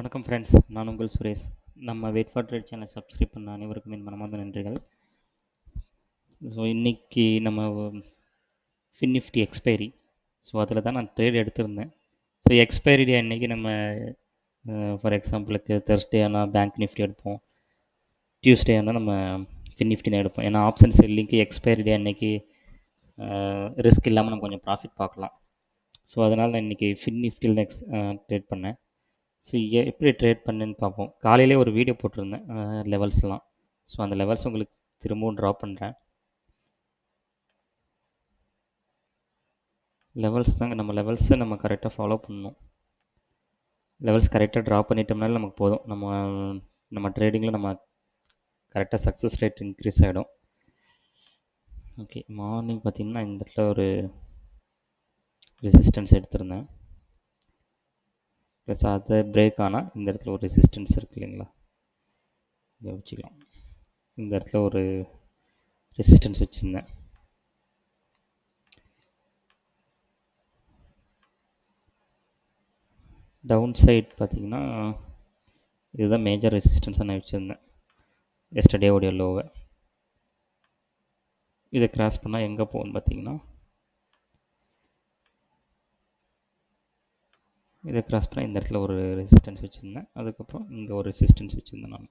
வணக்கம் ஃப்ரெண்ட்ஸ், நான் உங்கள் சுரேஷ். நம்ம wait for trade channel subscribe பண்ண அனைவருக்கும் என் மனமார்ந்த நன்றிகள். ஸோ இன்றைக்கி நம்ம ஃபின்னிஃப்டி எக்ஸ்பைரி, ஸோ அதில் தான் நான் ட்ரேட் எடுத்திருந்தேன். ஸோ எக்ஸ்பைரி டே அன்றைக்கி நம்ம ஃபார் எக்ஸாம்பிளுக்கு Thursday ஆனால் பேங்க் நிஃப்டி எடுப்போம், டியூஸ்டே ஆனால் நம்ம ஃபின்னிஃப்டி தான் எடுப்போம். ஏன்னா ஆப்ஷன் செல்லிங்க்கு எக்ஸ்பைரி டே அன்றைக்கி ரிஸ்க் இல்லாமல் நம்ம கொஞ்சம் ப்ராஃபிட் பார்க்கலாம். ஸோ அதனால் நான் இன்றைக்கி ஃபின்னிஃப்டியில் தான் ட்ரேட் பண்ணேன். ஸோ எப்படி ட்ரேட் பண்ணுன்னு பார்ப்போம். காலையிலே ஒரு வீடியோ போட்டிருந்தேன் லெவல்ஸ்லாம். ஸோ அந்த லெவல்ஸ் உங்களுக்கு திரும்பவும் ட்ரா பண்ணுறேன். லெவல்ஸ் தாங்க, நம்ம லெவல்ஸை நம்ம கரெக்டாக ஃபாலோ பண்ணணும். லெவல்ஸ் கரெக்டாக ட்ரா பண்ணிட்டோம்னாலும் நமக்கு போதும். நம்ம ட்ரேடிங்கில் நம்ம கரெக்டாக சக்ஸஸ் ரேட் இன்க்ரீஸ் ஆகிடும். ஓகே, மார்னிங் பார்த்திங்கன்னா இந்த இடத்துல ஒரு ரெசிஸ்டன்ஸ் எடுத்திருந்தேன். ப்ளஸ் அதை பிரேக் ஆனால் இந்த இடத்துல ஒரு ரெசிஸ்டன்ஸ் இருக்குது இல்லைங்களா, இதை வச்சுக்கலாம். இந்த இடத்துல ஒரு ரெசிஸ்டன்ஸ் வச்சுருந்தேன். டவுன் சைட் பார்த்திங்கன்னா இதுதான் மேஜர் ரெசிஸ்டன்ஸாக நான் வச்சுருந்தேன் எஸ்டர்டேவோடைய லோவை. இதை கிராஸ் பண்ணால் எங்கே போகும்னு பார்த்தீங்கன்னா, இதை கிராஸ் பண்ணால் இந்த இடத்துல ஒரு ரெசிஸ்டன்ஸ் வச்சுருந்தேன். அதுக்கப்புறம் இங்கே ஒரு ரெசிஸ்டன்ஸ் வச்சுருந்தேன் நான்.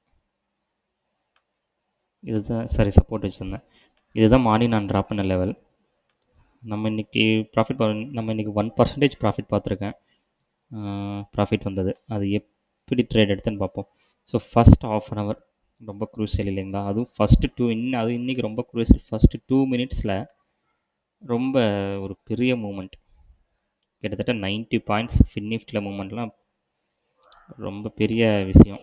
இதுதான் சப்போர்ட் வச்சுருந்தேன். இதுதான் மார்னிங் நான் ட்ராப் பண்ண லெவல். நம்ம இன்றைக்கி நம்ம இன்றைக்கி 1% ப்ராஃபிட் பார்த்துருக்கேன். ப்ராஃபிட் வந்தது. அது எப்படி ட்ரேட் எடுத்துன்னு பார்ப்போம். ஸோ ஃபஸ்ட் ½ hour ரொம்ப க்ரூசியல் இல்லைங்களா, அதுவும் அது இன்றைக்கி ரொம்ப க்ரூசியல். ஃபஸ்ட்டு 2 minutesல ரொம்ப ஒரு பெரிய மூமெண்ட், கிட்டத்தட்ட 90 பாயிண்ட்ஸ் ஃபின்னிஃப்டியில் மூமெண்ட்லாம் ரொம்ப பெரிய விஷயம்.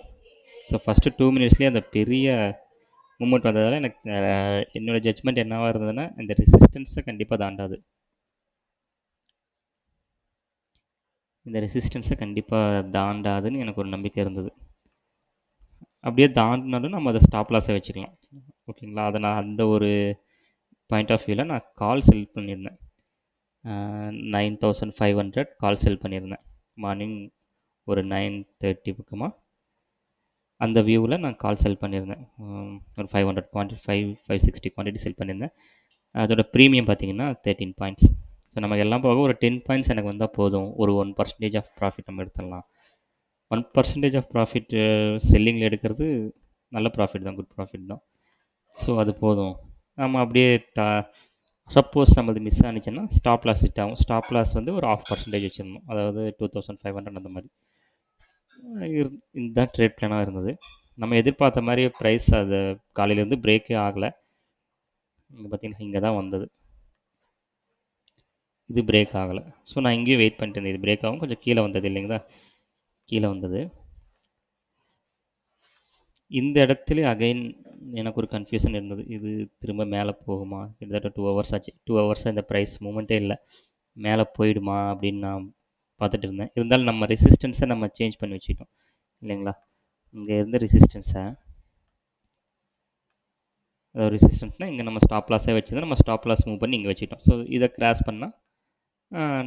ஸோ ஃபஸ்ட்டு 2 minutesலேயே அந்த பெரிய மூமெண்ட் வந்ததால் எனக்கு என்னோடய ஜட்ஜ்மெண்ட் என்னவாக இருந்ததுன்னா, இந்த ரெசிஸ்டன்ஸை கண்டிப்பாக தாண்டாது. இந்த ரெசிஸ்டன்ஸை கண்டிப்பாக தாண்டாதுன்னு எனக்கு ஒரு நம்பிக்கை இருந்தது. அப்படியே தாண்டினாலும் நம்ம அதை ஸ்டாப் லாஸை வச்சுக்கலாம். ஓகேங்களா, அதை நான் அந்த ஒரு பாயிண்ட் ஆஃப் வியூவில் நான் கால் செல் பண்ணியிருந்தேன். 9500 கால் செல் பண்ணியிருந்தேன் மார்னிங் ஒரு 9:30 பக்கமாக. அந்த வியூவில் நான் கால் செல் பண்ணியிருந்தேன். ஒரு 500 குவான்டிட்டி 560 குவான்டிட்டி செல் பண்ணியிருந்தேன். அதோட ப்ரீமியம் பார்த்திங்கன்னா 13 பாயிண்ட்ஸ். ஸோ நமக்கு எல்லாம் போக ஒரு 10 பாயிண்ட்ஸ் எனக்கு வந்தால் போதும். ஒரு 1% ஆஃப் ப்ராஃபிட் நம்ம எடுத்துடலாம். 1% ஆஃப் ப்ராஃபிட் செல்லிங்கில் எடுக்கிறது நல்ல ப்ராஃபிட் தான், குட் ப்ராஃபிட் தான். ஸோ அது போதும். நம்ம அப்படியே சப்போஸ் நம்மளது மிஸ் ஆனிச்சுன்னா ஸ்டாப் லாஸ் ஹிட் ஆகும். ஸ்டாப் லாஸ் வந்து ஒரு 0.5% வச்சிடணும், அதாவது 2500 அந்த மாதிரி. இதுதான் ட்ரேட் பிளானாக இருந்தது. நம்ம எதிர்பார்த்த மாதிரி ப்ரைஸ் அது காலையிலேருந்து பிரேக்கே ஆகலை. இங்கே பார்த்தீங்கன்னா இங்கே தான் வந்தது, இது பிரேக் ஆகலை. ஸோ நான் இங்கேயும் வெயிட் பண்ணிட்டு இருந்தேன். இது பிரேக் ஆகும், கொஞ்சம் கீழே வந்தது இல்லைங்களா, கீழே வந்தது. இந்த இடத்துல அகைன் எனக்கு ஒரு கன்ஃபியூஷன் இருந்தது. இது திரும்ப மேலே போகுமா, கிட்டத்தட்ட 2 hours ஆச்சு. 2 hours இந்த ப்ரைஸ் மூமெண்ட்டே இல்லை, மேலே போயிடுமா அப்படின்னு நான் பார்த்துட்டு இருந்தேன். இருந்தாலும் நம்ம ரெசிஸ்டன்ஸை நம்ம சேஞ்ச் பண்ணி வச்சுட்டோம் இல்லைங்களா. இங்கே இருந்த ரெசிஸ்டன்ஸ்னால் இங்கே நம்ம ஸ்டாப் லாஸே வச்சுருந்தோம். நம்ம ஸ்டாப் லாஸ் மூவ் பண்ணி இங்கே வச்சுட்டோம். ஸோ இதை கிராஸ் பண்ணால்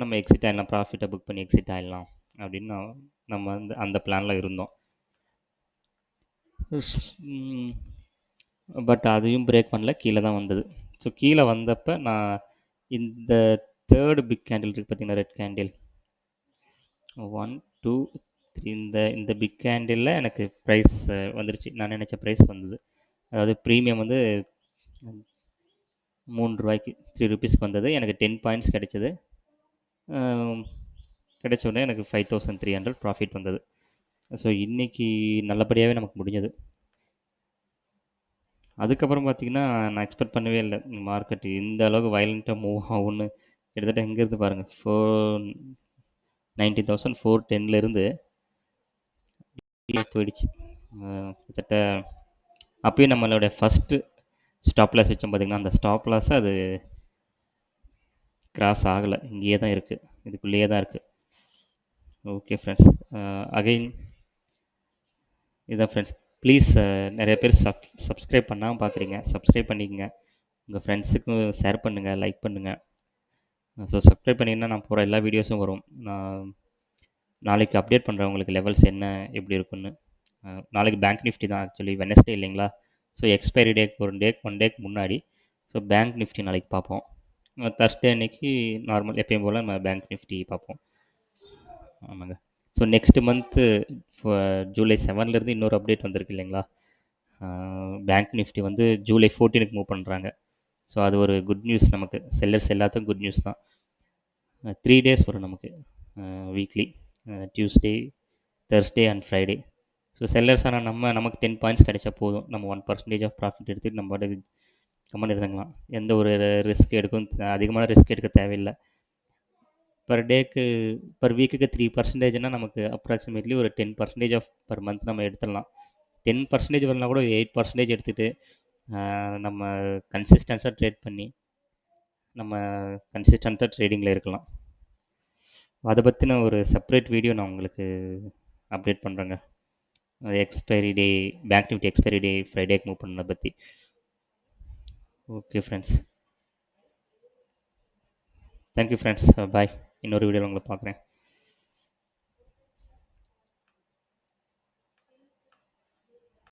நம்ம எக்ஸிட் ஆகிடலாம், ப்ராஃபிட்டை புக் பண்ணி எக்ஸிட் ஆகிடலாம் அப்படின்னு நம்ம வந்து அந்த பிளானில் இருந்தோம். பட் அதையும் பிரேக் பண்ணல, கீழே தான் வந்தது. ஸோ கீழே வந்தப்போ நான் இந்த தேர்டு பிக் கேண்டில் இருக்குது பார்த்தீங்கன்னா, ரெட் கேண்டில் 1 2 3, இந்த பிக் கேண்டிலில் எனக்கு ப்ரைஸ் வந்துருச்சு. நான் நினச்ச ப்ரைஸ் வந்தது. அதாவது ப்ரீமியம் வந்து 3 ரூபாய்க்கு 3 rupeesக்கு வந்தது. எனக்கு 10 பாயிண்ட்ஸ் கிடைச்சது. கிடைச்ச உடனே எனக்கு 5300 ப்ராஃபிட் வந்தது. ஸோ இன்றைக்கி நல்லபடியாகவே நமக்கு முடிஞ்சது. அதுக்கப்புறம் பார்த்திங்கன்னா நான் எக்ஸ்பெக்ட் பண்ணவே இல்லை மார்க்கெட் இந்த அளவுக்கு வயலண்ட்டாக மூவ் ஆகும்னு. கிட்டத்தட்ட எங்கேருந்து பாருங்கள், 19,410லேருந்து போயிடுச்சு. கிட்டத்தட்ட அப்பயும் நம்மளோட ஃபஸ்ட்டு ஸ்டாப் லாஸ் வச்சோம் பார்த்திங்கன்னா, அந்த ஸ்டாப் லாஸை அது கிராஸ் ஆகலை, இங்கேயே தான் இருக்குது, இதுக்குள்ளேயே தான் இருக்குது. ஓகே ஃப்ரெண்ட்ஸ், அகைன் இதுதான் ஃப்ரெண்ட்ஸ். ப்ளீஸ் நிறைய பேர் சப்ஸ்கிரைப் பண்ணாமல் பார்க்குறீங்க, சப்ஸ்கிரைப் பண்ணிக்கங்க. உங்கள் ஃப்ரெண்ட்ஸுக்கும் ஷேர் பண்ணுங்கள், லைக் பண்ணுங்கள். ஸோ சப்ஸ்கிரைப் பண்ணிங்கன்னா நான் போகிற எல்லா வீடியோஸும் வரும். நான் நாளைக்கு அப்டேட் பண்ணுறேன் உங்களுக்கு லெவல்ஸ் என்ன எப்படி இருக்குன்னு. நாளைக்கு பேங்க் நிஃப்டி தான் ஆக்சுவலி வெனஸ்டே இல்லைங்களா. ஸோ எக்ஸ்பைரி டேக்கு ஒன் டேக்கு முன்னாடி. ஸோ பேங்க் நிஃப்டி நாளைக்கு பார்ப்போம். தர்ஸ்டே அன்னைக்கு நார்மல் எப்பயும் போல் நம்ம பேங்க் நிஃப்டி பார்ப்போம். ஆமாங்க. ஸோ நெக்ஸ்ட் மந்த்து ஜூலை 7லேருந்து இன்னொரு அப்டேட் வந்திருக்கு இல்லைங்களா. பேங்க் நிஃப்டி வந்து ஜூலை 14க்கு மூவ் பண்ணுறாங்க. ஸோ அது ஒரு குட் நியூஸ் நமக்கு. செல்லர்ஸ் எல்லாத்துக்கும் குட் நியூஸ் தான். 3 டேஸ் வரும் நமக்கு weekly. Tuesday, Thursday and Friday. So sellers ஆனால் நமக்கு 10 பாயிண்ட்ஸ் கிடைச்சா போதும். நம்ம 1% ஆஃப் ப்ராஃபிட் எடுத்துகிட்டு நம்ம பாட்டுக்கு கம்மன் இருந்துக்கலாம். எந்த ஒரு ரிஸ்க் அதிகமான ரிஸ்க் எடுக்க தேவையில்லை. பர் வீக்குக்கு 3%னால் நமக்கு அப்ராக்சிமேட்லி ஒரு 10% ஆஃப் பர் மந்த் நம்ம எடுத்துடலாம். 10% வரலாம் கூட 8% எடுத்துகிட்டு நம்ம கன்சிஸ்டன்ஸாக ட்ரேட் பண்ணி நம்ம கன்சிஸ்டண்ட்டாக ட்ரேடிங்கில் இருக்கலாம். அதை பற்றின ஒரு செப்பரேட் வீடியோ நான் உங்களுக்கு அப்டேட் பண்ணுறேங்க. அது expiry day, bank Nifty expiry day ஃப்ரைடேக்கு மூவ் பண்ணதை பற்றி. Okay friends, thank you friends, bye. இன்னொரு வீடியோவில் உங்களை பார்க்குறேன்.